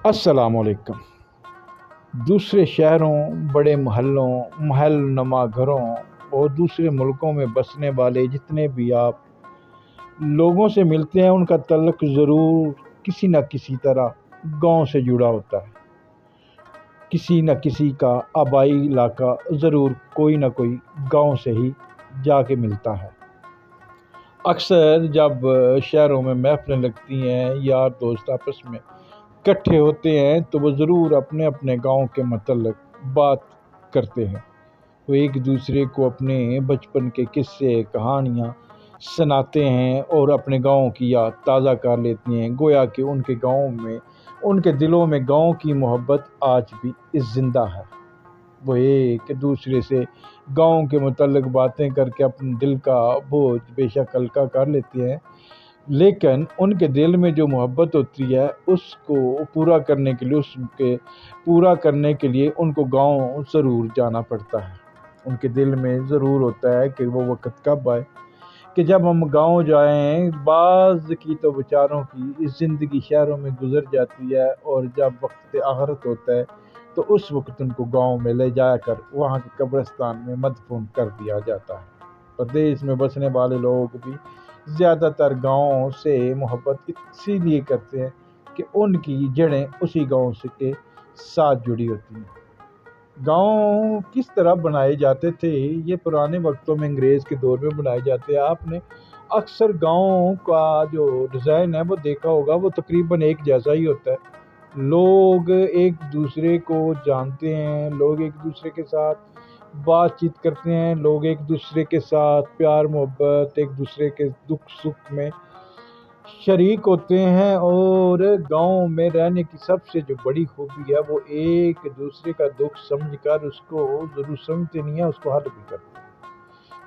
अस्सलाम वालेकुम। दूसरे शहरों, बड़े महलों, महल नुमा घरों और दूसरे मुल्कों में बसने वाले जितने भी आप लोगों से मिलते हैं, उनका तल्लुक़ ज़रूर किसी न किसी तरह गांव से जुड़ा होता है। किसी न किसी का आबाई इलाका ज़रूर कोई न कोई गांव से ही जाके मिलता है। अक्सर जब शहरों में महफ़िलें लगती हैं, यार दोस्त आपस में इकट्ठे होते हैं, तो वो ज़रूर अपने अपने गांव के मतलब बात करते हैं। वो एक दूसरे को अपने बचपन के किस्से कहानियाँ सुनाते हैं और अपने गांव की याद ताज़ा कर लेते हैं। गोया कि उनके गांव में, उनके दिलों में गांव की मोहब्बत आज भी ज़िंदा है। वो एक दूसरे से गांव के मुतल्लिक़ बातें करके अपने दिल का बोझ बेशक हल्का कर लेते हैं, लेकिन उनके दिल में जो मोहब्बत होती है उसको पूरा करने के लिए उनको गांव ज़रूर जाना पड़ता है। उनके दिल में ज़रूर होता है कि वो वक्त कब आए कि जब हम गांव जाएं। बाज़ की तो बेचारों की ज़िंदगी शहरों में गुजर जाती है, और जब वक्त आखिरत होता है तो उस वक्त उनको गांव में ले जाकर वहाँ के कब्रिस्तान में मदफून कर दिया जाता है। प्रदेश में बसने वाले लोग भी ज़्यादातर गाँव से मोहब्बत इसीलिए करते हैं कि उनकी जड़ें उसी गाँव से के साथ जुड़ी होती हैं। गाँव किस तरह बनाए जाते थे, ये पुराने वक्तों में अंग्रेज़ के दौर में बनाए जाते हैं। आपने अक्सर गाँव का जो डिज़ाइन है वो देखा होगा, वो तकरीबन एक जैसा ही होता है। लोग एक दूसरे को जानते हैं, लोग एक दूसरे के साथ बातचीत करते हैं, लोग एक दूसरे के साथ प्यार मोहब्बत, एक दूसरे के दुख सुख में शरीक होते हैं। और गांव में रहने की सबसे जो बड़ी खूबी है, वो एक दूसरे का दुख समझकर उसको ज़रूर समझते नहीं है, उसको हल भी करते हैं।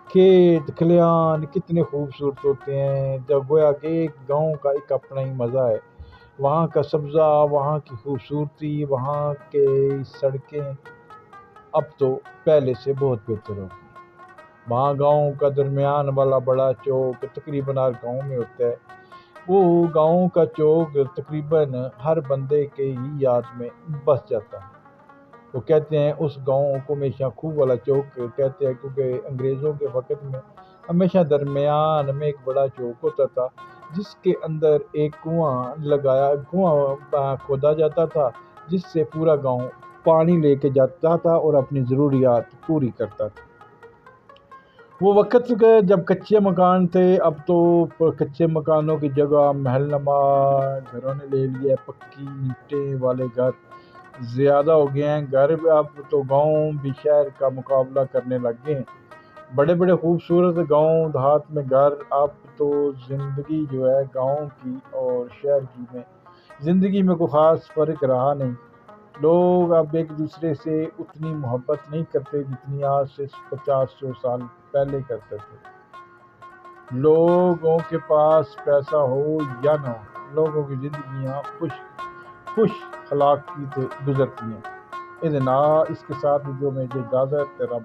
खेत खलियान कितने खूबसूरत होते हैं, जब गोया कि एक गांव का एक अपना ही मज़ा है। वहाँ का सब्ज़ा, वहाँ की खूबसूरती, वहाँ के सड़कें अब तो पहले से बहुत बेहतर हो गई। वहाँ गांव का दरमियान वाला बड़ा चौक तकरीबन हर गांव में होता है। वो गांव का चौक तकरीबन हर बंदे के ही याद में बस जाता है। वो कहते हैं उस गांव को हमेशा खूह वाला चौक कहते हैं, क्योंकि अंग्रेज़ों के वक़्त में हमेशा दरमियान में एक बड़ा चौक होता था, जिसके अंदर एक कुआं खोदा जाता था, जिससे पूरा गांव पानी लेके जाता था और अपनी ज़रूरियात पूरी करता था। वो वक़्त के जब कच्चे मकान थे, अब तो कच्चे मकानों की जगह महलनुमा घरों ने ले लिया। पक्की ईंटें वाले घर ज़्यादा हो गए हैं। घर अब तो गांव भी शहर का मुकाबला करने लग गए हैं। बड़े बड़े खूबसूरत गांव देहात में घर। अब तो ज़िंदगी जो है गांव की और शहर की में ज़िंदगी में कोई ख़ास फ़र्क रहा नहीं। लोग अब एक दूसरे से उतनी मोहब्बत नहीं करते जितनी आज से 50-100 साल पहले करते थे। लोगों के पास पैसा हो या ना हो, लोगों की ज़िंदगियाँ खुश अखलाक़ी से गुजरती हैं। इसके साथ जो मुझे इजाज़त है, रब